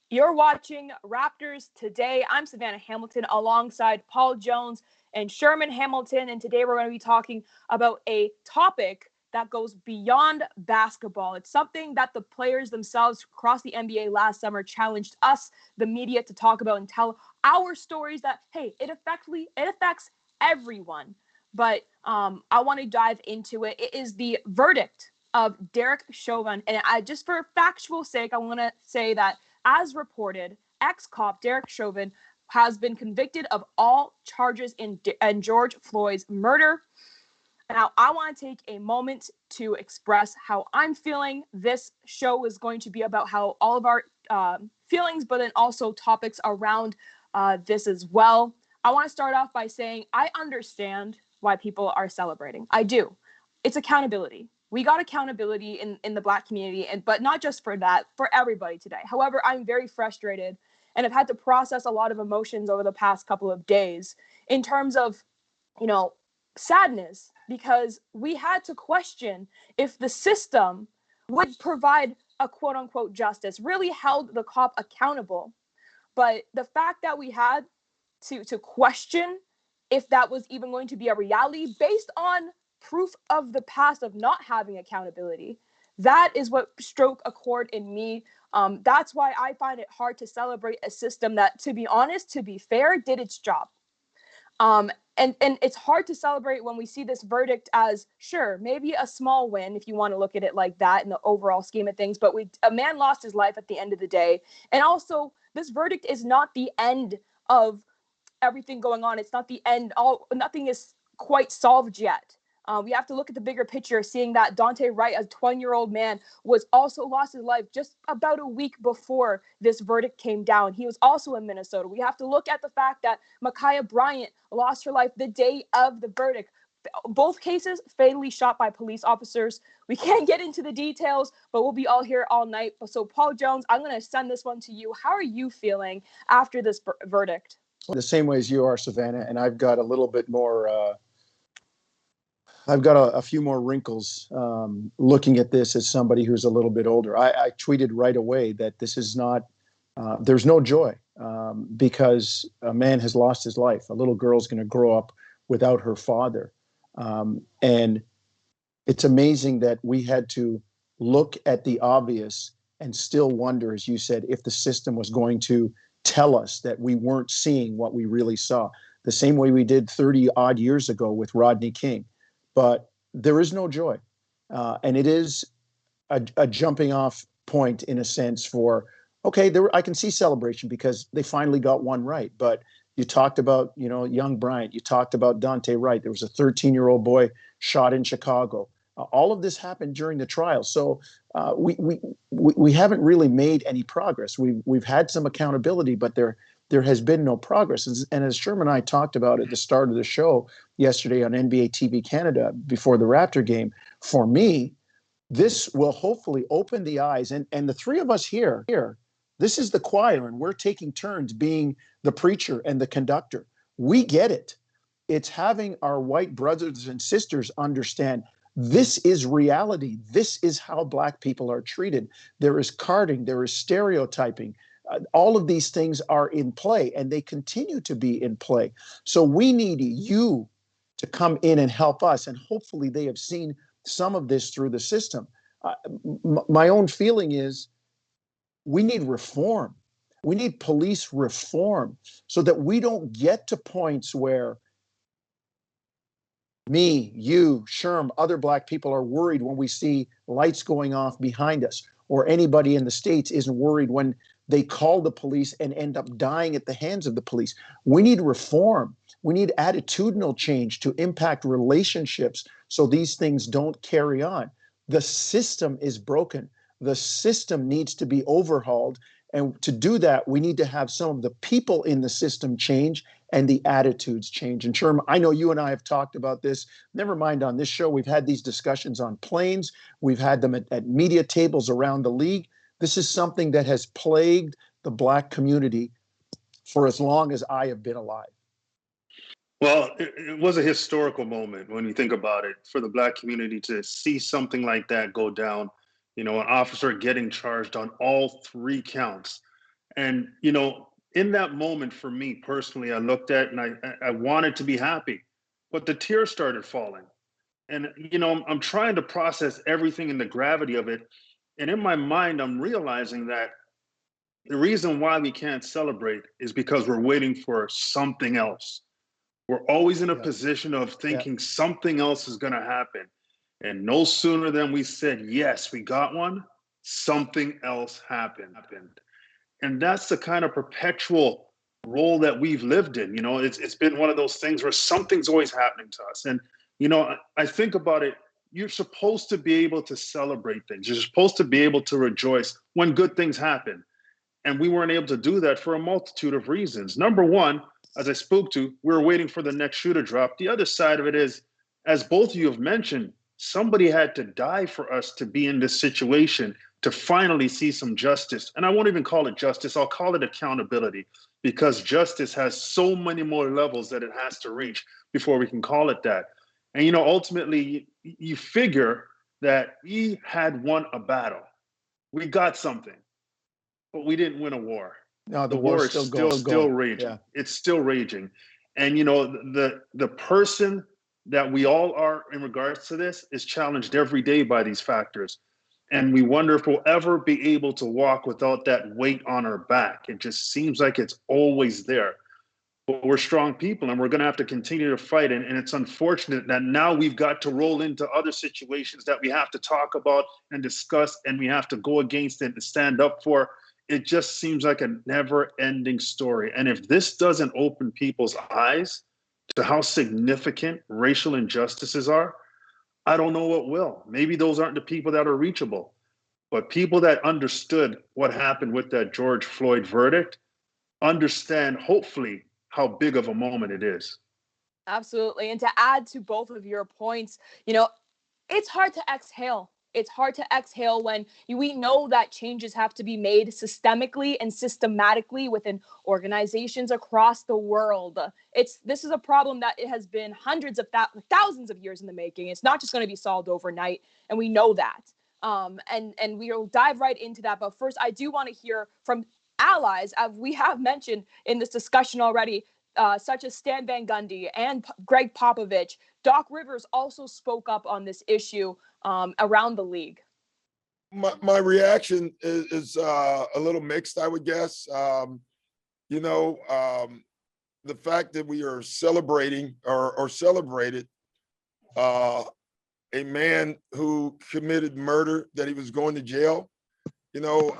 You're watching Raptors Today. I'm Savanna Hamilton alongside Paul Jones and Sherman Hamilton. And today we're going to be talking about a topic that goes beyond basketball. It's something that the players themselves across the NBA last summer challenged us, the media, to talk about and tell our stories that, hey, it affects everyone. But I want to dive into it. It is the verdict of Derek Chauvin. And just for factual sake, I want to say that as reported, ex-cop Derek Chauvin has been convicted of all charges in George Floyd's murder. Now, I want to take a moment to express how I'm feeling. This show is going to be about how all of our feelings, but then also topics around this as well. I want to start off by saying I understand why people are celebrating. I do. It's accountability. We got accountability in the Black community, but not just for that, for everybody today. However, I'm very frustrated and have had to process a lot of emotions over the past couple of days in terms of, sadness, because we had to question if the system would provide a quote unquote justice, really held the cop accountable. But the fact that we had to question if that was even going to be a reality based on proof of the past of not having accountability, that is what struck a chord in me. That's why I find it hard to celebrate a system that, to be honest, to be fair, did its job. And it's hard to celebrate when we see this verdict as, sure, maybe a small win if you want to look at it like that in the overall scheme of things, but a man lost his life at the end of the day. And also, this verdict is not the end of everything going on. It's not the end. Nothing is quite solved yet. We have to look at the bigger picture, seeing that Daunte Wright, a 20-year-old man, was also lost his life just about a week before this verdict came down. He was also in Minnesota. We have to look at the fact that Ma'Khia Bryant lost her life the day of the verdict. Both cases fatally shot by police officers. We can't get into the details, but we'll be all here all night. So, Paul Jones, I'm going to send this one to you. How are you feeling after this verdict? The same way as you are, Savanna, and I've got a little bit more. I've got a few more wrinkles looking at this as somebody who's a little bit older. I tweeted right away that this is not. There's no joy because a man has lost his life. A little girl's going to grow up without her father, and it's amazing that we had to look at the obvious and still wonder, as you said, if the system was going to tell us that we weren't seeing what we really saw, the same way we did 30 odd years ago with Rodney King. But there is no joy. And it is a jumping off point in a sense for, okay, I can see celebration because they finally got one right. But you talked about, young Bryant, you talked about Daunte Wright. There was a 13-year-old boy shot in Chicago. All of this happened during the trial. So we haven't really made any progress. We've had some accountability, but there has been no progress. And as Sherman and I talked about at the start of the show yesterday on NBA TV Canada before the Raptor game, for me, this will hopefully open the eyes. And the three of us here, this is the choir, and we're taking turns being the preacher and the conductor. We get it. It's having our white brothers and sisters understand this is reality. This is how Black people are treated. There is carding. There is stereotyping. All of these things are in play, and they continue to be in play. So we need you to come in and help us, and hopefully they have seen some of this through the system. My own feeling is we need reform. We need police reform so that we don't get to points where me, you, Sherm, other Black people are worried when we see lights going off behind us, or anybody in the States isn't worried when they call the police and end up dying at the hands of the police. We need reform. We need attitudinal change to impact relationships so these things don't carry on. The system is broken. The system needs to be overhauled. And to do that, we need to have some of the people in the system change and the attitudes change. And Sherm, I know you and I have talked about this. Never mind on this show. We've had these discussions on planes. We've had them at media tables around the league. This is something that has plagued the Black community for as long as I have been alive. Well, it was a historical moment when you think about it for the Black community to see something like that go down. An officer getting charged on all three counts. And, you know, in that moment for me personally, I looked at and I wanted to be happy, but the tears started falling. And, you know, I'm trying to process everything and the gravity of it. And in my mind, I'm realizing that the reason why we can't celebrate is because we're waiting for something else. We're always in a position of thinking something else is going to happen. And no sooner than we said, yes, we got one, something else happened. And that's the kind of perpetual role that we've lived in. You know, it's been one of those things where something's always happening to us. And, you know, I think about it, you're supposed to be able to celebrate things. You're supposed to be able to rejoice when good things happen. And we weren't able to do that for a multitude of reasons. Number one, as I spoke to, we were waiting for the next shoe to drop. The other side of it is, as both of you have mentioned, somebody had to die for us to be in this situation, to finally see some justice. And I won't even call it justice, I'll call it accountability, because justice has so many more levels that it has to reach before we can call it that. And, you know, ultimately, you figure that we had won a battle. We got something, but we didn't win a war. No, The the war war's is still still going. raging. Yeah. It's still raging. And, you know, the person that we all are in regards to this is challenged every day by these factors. And we wonder if we'll ever be able to walk without that weight on our back. It just seems like it's always there. But we're strong people and we're going to have to continue to fight. And it's unfortunate that now we've got to roll into other situations that we have to talk about and discuss, and we have to go against it and stand up for. It just seems like a never ending story. And if this doesn't open people's eyes to how significant racial injustices are, I don't know what will. Maybe those aren't the people that are reachable, but people that understood what happened with that George Floyd verdict understand, hopefully, how big of a moment it is. Absolutely. And to add to both of your points, you know, it's hard to exhale. It's hard to exhale when we know that changes have to be made systemically and systematically within organizations across the world. This is a problem that it has been hundreds of thousands of years in the making. It's not just going to be solved overnight, and we know that. And we'll dive right into that. But first, I do want to hear from allies, as we have mentioned in this discussion already, such as Stan Van Gundy and Greg Popovich. Doc Rivers also spoke up on this issue around the league. My reaction is a little mixed, I would guess. You know, the fact that we are celebrating or celebrated a man who committed murder, that he was going to jail. You know,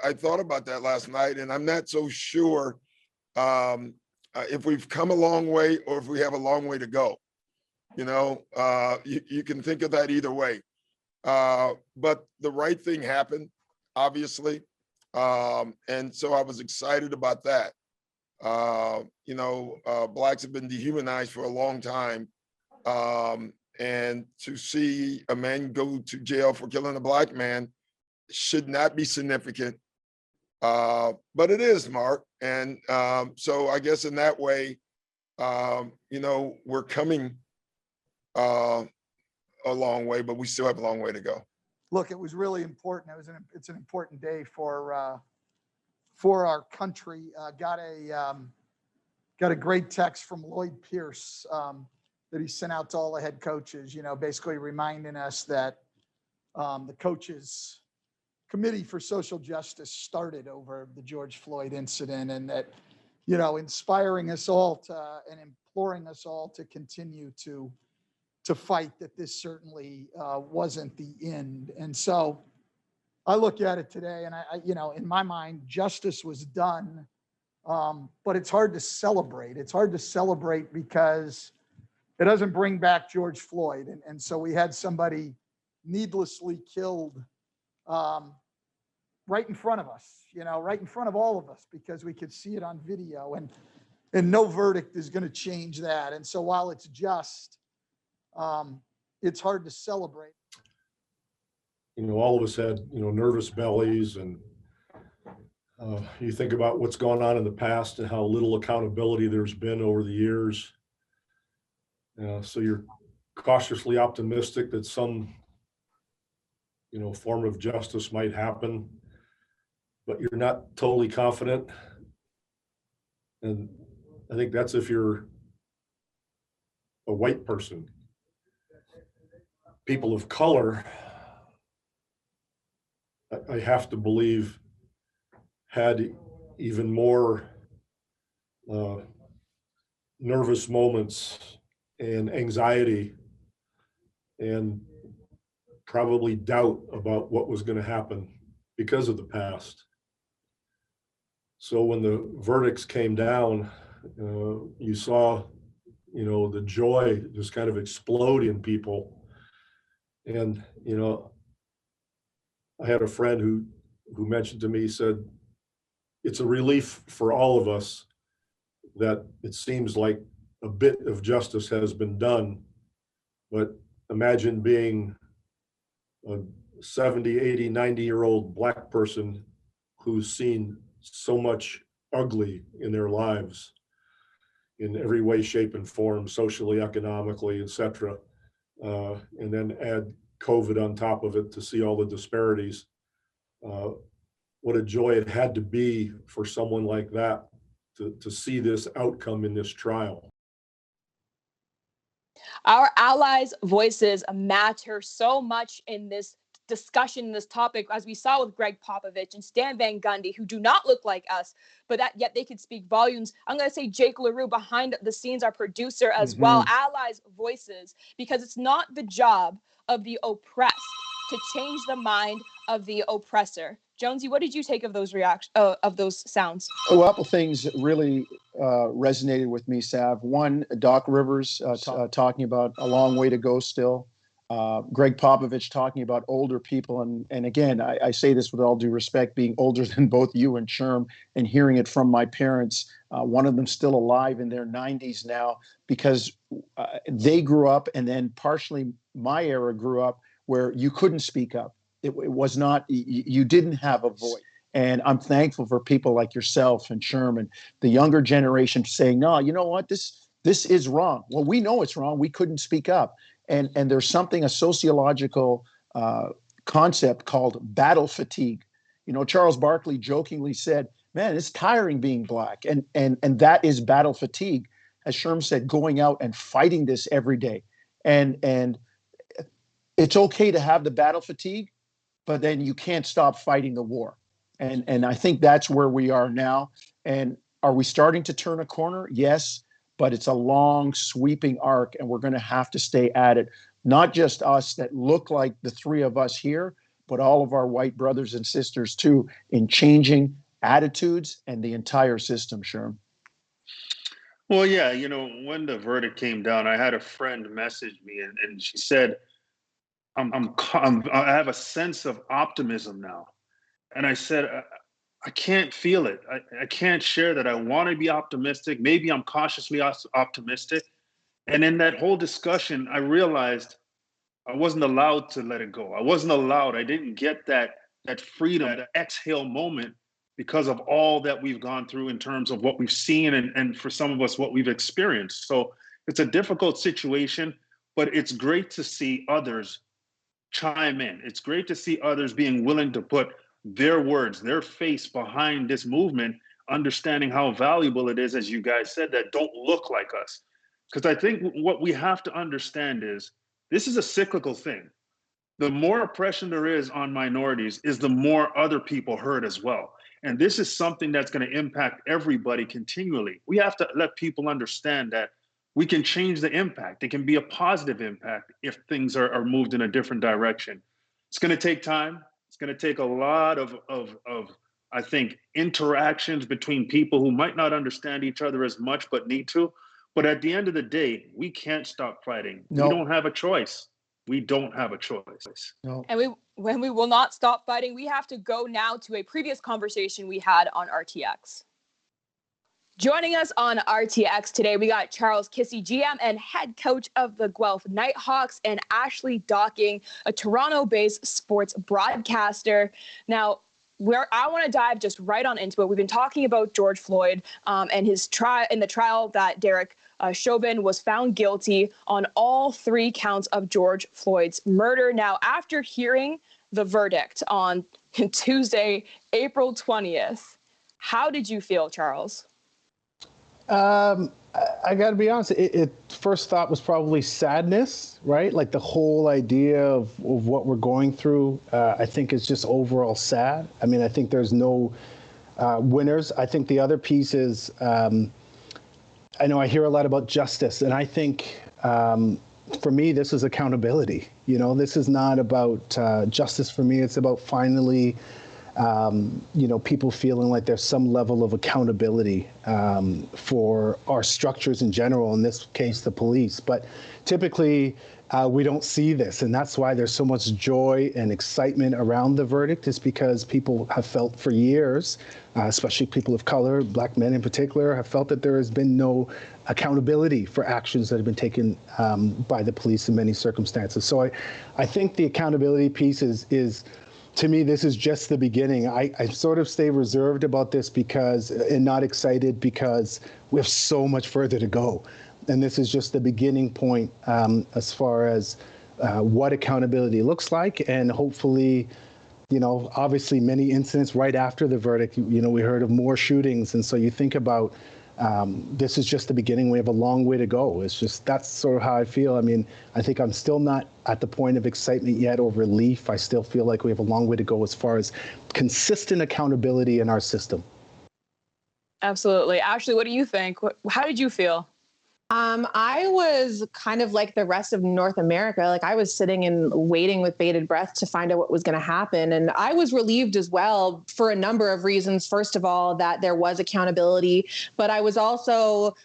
I thought about that last night, and I'm not so sure if we've come a long way or if we have a long way to go. You know, you can think of that either way. But the right thing happened, obviously. And so I was excited about that. You know, Blacks have been dehumanized for a long time. And to see a man go to jail for killing a Black man should not be significant. But it is, Mark. And so I guess in that way, you know, we're coming a long way, but we still have a long way to go. Look, it was really important. It's an important day for our country. Got a great text from Lloyd Pierce that he sent out to all the head coaches. You know, basically reminding us that the coaches committee for social justice started over the George Floyd incident, and that, you know, inspiring us all to and imploring us all to continue to fight, that this certainly wasn't the end. And so I look at it today and I you know, in my mind, justice was done, but it's hard to celebrate. It's hard to celebrate because it doesn't bring back George Floyd. And so we had somebody needlessly killed right in front of us, you know, right in front of all of us, because we could see it on video, and no verdict is going to change that. And so while it's just, it's hard to celebrate. You know, all of us had, you know, nervous bellies, and you think about what's gone on in the past and how little accountability there's been over the years. So you're cautiously optimistic that some, you know, form of justice might happen. but you're not totally confident. And I think that's if you're a white person. People of color, I have to believe, had even more nervous moments and anxiety and probably doubt about what was going to happen because of the past. So when the verdicts came down, you saw, the joy just kind of explode in people. And, I had a friend who mentioned to me, said, it's a relief for all of us that it seems like a bit of justice has been done. But imagine being a 70, 80, 90-year-old Black person who's seen so much ugly in their lives in every way, shape, and form, socially, economically, etc. And then add COVID on top of it to see all the disparities. What a joy it had to be for someone like that to see this outcome in this trial. Our allies' voices matter so much in this discussion, this topic, as we saw with Greg Popovich and Stan Van Gundy, who do not look like us, but that yet they could speak volumes. I'm going to say Jake LaRue behind the scenes, our producer as well, allies' voices, because it's not the job of the oppressed to change the mind of the oppressor. Jonesy, what did you take of those of those sounds? A couple things really resonated with me, Sav. One, Doc Rivers talking about a long way to go still. Greg Popovich talking about older people. And again, I say this with all due respect, being older than both you and Sherm, and hearing it from my parents, one of them still alive in their 90s now, because they grew up, and then partially my era grew up where you couldn't speak up. It was not, you didn't have a voice. And I'm thankful for people like yourself and Sherman, the younger generation, saying, no, you know what, this is wrong. Well, we know it's wrong. We couldn't speak up. And there's something, a sociological concept called battle fatigue. Charles Barkley jokingly said, man, it's tiring being Black. And that is battle fatigue, as Sherm said, going out and fighting this every day. And it's okay to have the battle fatigue, but then you can't stop fighting the war. And I think that's where we are now. And are we starting to turn a corner? Yes, but it's a long, sweeping arc, and we're going to have to stay at it. Not just us that look like the three of us here, but all of our white brothers and sisters too, in changing attitudes and the entire system, Sherm. Well, yeah, when the verdict came down, I had a friend message me, and she said, I have a sense of optimism now. And I said, I can't feel it. I can't share that. I want to be optimistic. Maybe I'm cautiously optimistic. And in that whole discussion, I realized I wasn't allowed to let it go. I wasn't allowed. I didn't get that freedom, that exhale moment, because of all that we've gone through in terms of what we've seen and for some of us, what we've experienced. So it's a difficult situation, but it's great to see others chime in. It's great to see others being willing to put their words, their face behind this movement, understanding how valuable it is, as you guys said, that don't look like us. Because I think what we have to understand is this is a cyclical thing. The more oppression there is on minorities is the more other people hurt as well. And this is something that's going to impact everybody continually. We have to let people understand that we can change the impact. It can be a positive impact if things are moved in a different direction. It's going to take time. It's going to take a lot of I think, interactions between people who might not understand each other as much, but need to. But at the end of the day, we can't stop fighting. No. We don't have a choice. We don't have a choice. No. And when we will not stop fighting, we have to go now to a previous conversation we had on RTX. Joining us on RTX today, we got Charles Kissi, GM and head coach of the Guelph Nighthawks, and Ashley Docking, a Toronto-based sports broadcaster. Now, I want to dive just right on into it. We've been talking about George Floyd and his trial, in the trial that Derek Chauvin was found guilty on all 3 counts of George Floyd's murder. Now, after hearing the verdict on Tuesday, April 20th, how did you feel, Charles? I got to be honest, it first thought was probably sadness, right? Like the whole idea of what we're going through, I think is just overall sad. I mean, I think there's no winners. I think the other piece is, I know I hear a lot about justice, and I think for me, this is accountability. You know, this is not about justice for me. It's about finally, you know, people feeling like there's some level of accountability for our structures in general, in this case, the police. But typically, we don't see this, and that's why there's so much joy and excitement around the verdict, is because people have felt for years, especially people of color, Black men in particular, have felt that there has been no accountability for actions that have been taken by the police in many circumstances. So I think the accountability piece is to me, this is just the beginning. I sort of stay reserved about this and not excited, because we have so much further to go. And this is just the beginning point as far as what accountability looks like. And hopefully, you know, obviously many incidents right after the verdict, you know, we heard of more shootings. And so you think about this is just the beginning. We have a long way to go. It's just, that's sort of how I feel. I mean, I think I'm still not at the point of excitement yet or relief. I still feel like we have a long way to go as far as consistent accountability in our system. Absolutely. Ashley, what do you think? How did you feel? I was kind of like the rest of North America. Like, I was sitting and waiting with bated breath to find out what was going to happen. And I was relieved as well for a number of reasons. First of all, that there was accountability, but I was also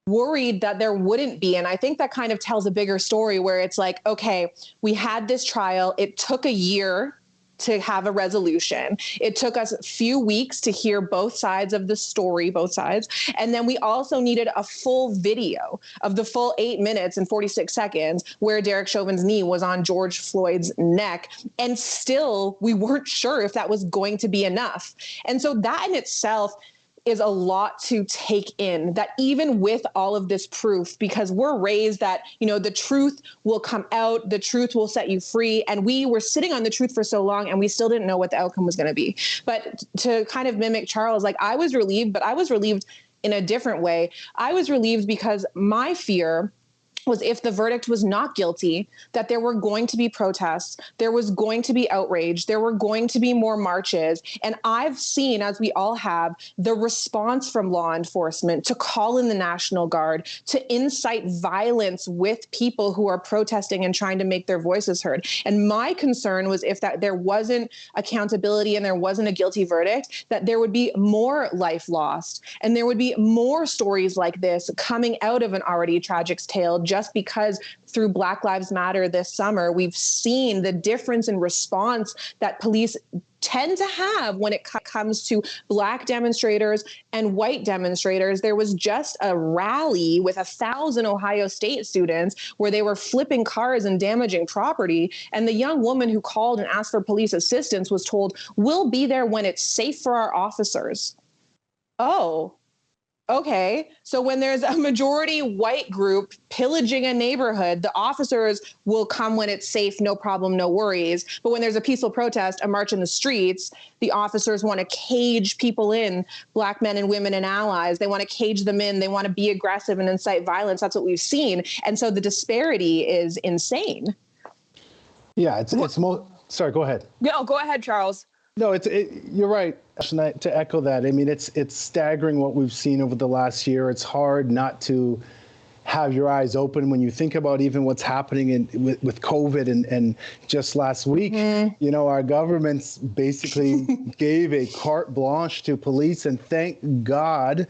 worried that there wouldn't be. And I think that kind of tells a bigger story where it's like, okay, we had this trial. It took a year to have a resolution. It took us a few weeks to hear both sides of the story, both sides. And then we also needed a full video of the full 8 minutes and 46 seconds where Derek Chauvin's knee was on George Floyd's neck. And still, we weren't sure if that was going to be enough. And so that in itself is a lot to take in, that even with all of this proof, because we're raised that, you know, the truth will come out, the truth will set you free. And we were sitting on the truth for so long and we still didn't know what the outcome was going to be. But to kind of mimic Charles, like, I was relieved, but I was relieved in a different way. I was relieved because my fear was, if the verdict was not guilty, that there were going to be protests, there was going to be outrage, there were going to be more marches. And I've seen, as we all have, the response from law enforcement to call in the National Guard, to incite violence with people who are protesting and trying to make their voices heard. And my concern was, if that there wasn't accountability and there wasn't a guilty verdict, that there would be more life lost and there would be more stories like this coming out of an already tragic tale, just because through Black Lives Matter this summer, we've seen the difference in response that police tend to have when it comes to Black demonstrators and white demonstrators. There was just a rally with 1,000 Ohio State students where they were flipping cars and damaging property. And the young woman who called and asked for police assistance was told, "We'll be there when it's safe for our officers." Oh, okay. So when there's a majority white group pillaging a neighborhood, the officers will come when it's safe, no problem, no worries. But when there's a peaceful protest, a march in the streets, the officers want to cage people in, Black men and women and allies. They want to cage them in. They want to be aggressive and incite violence. That's what we've seen. And so the disparity is insane. Yeah, sorry, go ahead. No, go ahead, Charles. No, you're right. To echo that, I mean, it's staggering what we've seen over the last year. It's hard not to have your eyes open when you think about even what's happening with COVID and just last week, you know, our governments basically gave a carte blanche to police, and thank God,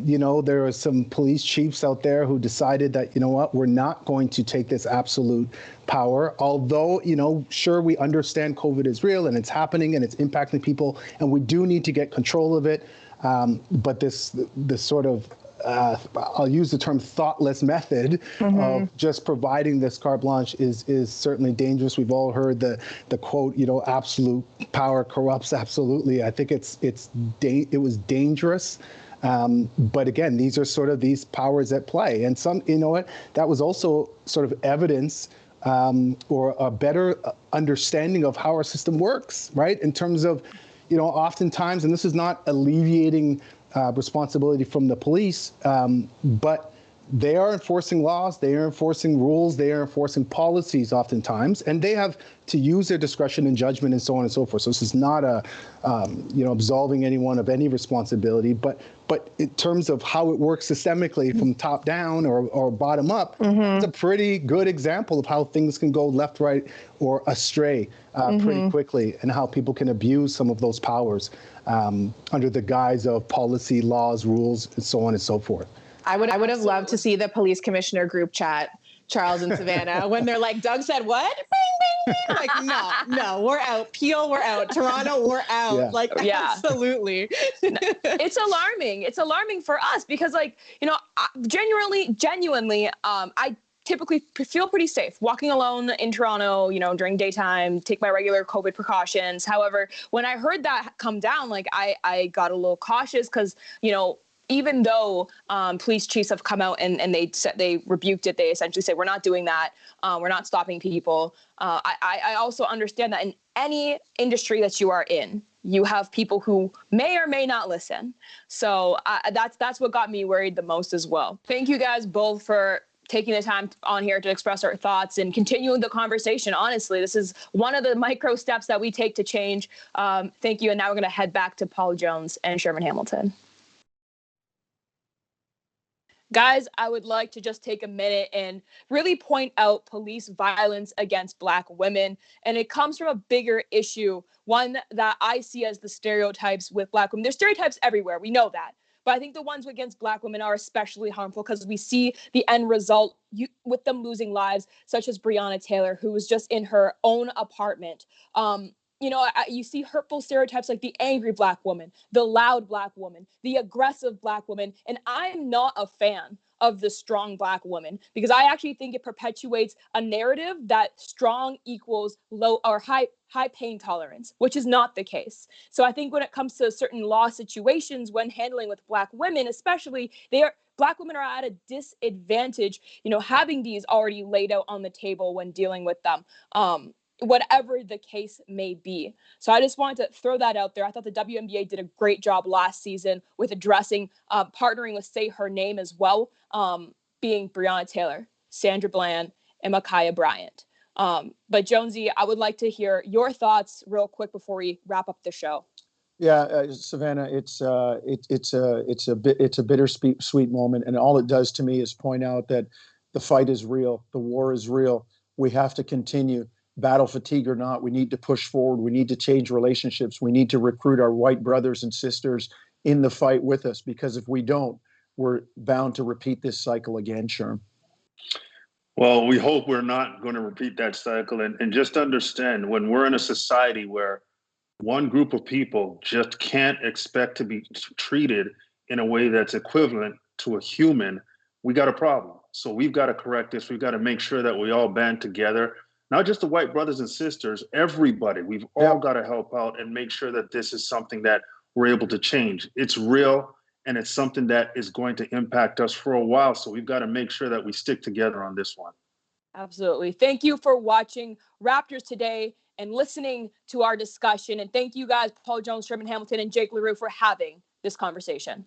you know, there are some police chiefs out there who decided that, you know what, we're not going to take this absolute power. Although, you know, sure, we understand COVID is real and it's happening and it's impacting people, and we do need to get control of it. But this sort of I'll use the term thoughtless method of just providing this carte blanche is certainly dangerous. We've all heard the quote, you know, absolute power corrupts absolutely. I think it was dangerous. But again, these are sort of these powers at play. And some, you know what, that was also sort of evidence or a better understanding of how our system works, right? In terms of, you know, oftentimes, and this is not alleviating responsibility from the police, but they are enforcing laws, they are enforcing rules, they are enforcing policies oftentimes, and they have to use their discretion and judgment and so on and so forth. So this is not a, you know, absolving anyone of any responsibility, but in terms of how it works systemically from top down or bottom up, it's a pretty good example of how things can go left, right, or astray pretty quickly, and how people can abuse some of those powers under the guise of policy, laws, rules, and so on and so forth. I would have loved to see the police commissioner group chat, Charles and Savanna, when they're like, Doug said what? Bing, bing, bing. Like, no, we're out. Peel, we're out. Toronto, we're out. Yeah. Like, absolutely. It's alarming. It's alarming for us because, like, you know, genuinely, I typically feel pretty safe walking alone in Toronto, you know, during daytime, take my regular COVID precautions. However, when I heard that come down, like, I got a little cautious because, you know, even though police chiefs have come out and they rebuked it, they essentially say, we're not doing that. We're not stopping people. I also understand that in any industry that you are in, you have people who may or may not listen. So that's what got me worried the most as well. Thank you guys both for taking the time on here to express our thoughts and continuing the conversation. Honestly, this is one of the micro steps that we take to change. Thank you. And now we're going to head back to Paul Jones and Sherman Hamilton. Guys, I would like to just take a minute and really point out police violence against Black women. And it comes from a bigger issue, one that I see as the stereotypes with Black women. There's stereotypes everywhere. We know that. But I think the ones against Black women are especially harmful because we see the end result with them losing lives, such as Breonna Taylor, who was just in her own apartment. You know, you see hurtful stereotypes like the angry Black woman, the loud Black woman, the aggressive Black woman. And I'm not a fan of the strong Black woman because I actually think it perpetuates a narrative that strong equals low or high pain tolerance, which is not the case. So I think when it comes to certain law situations, when handling with Black women, especially, Black women are at a disadvantage, you know, having these already laid out on the table when dealing with them. Whatever the case may be. So I just wanted to throw that out there. I thought the WNBA did a great job last season with addressing, partnering with Say Her Name as well, being Breonna Taylor, Sandra Bland, and Ma'Khia Bryant. But Jonesy, I would like to hear your thoughts real quick before we wrap up the show. Yeah, Savanna, it's a bittersweet moment, and all it does to me is point out that the fight is real, the war is real. We have to continue. Battle fatigue or not, we need to push forward. We need to change relationships. We need to recruit our white brothers and sisters in the fight with us, because if we don't, we're bound to repeat this cycle again, Sherm. Well, we hope we're not going to repeat that cycle. And just understand, when we're in a society where one group of people just can't expect to be treated in a way that's equivalent to a human, we got a problem. So we've got to correct this. We've got to make sure that we all band together. Not just the white brothers and sisters, everybody. We've all got to help out and make sure that this is something that we're able to change. It's real, and it's something that is going to impact us for a while. So we've got to make sure that we stick together on this one. Absolutely. Thank you for watching Raptors Today and listening to our discussion. And thank you guys, Paul Jones, Sherman Hamilton, and Jake LaRue, for having this conversation.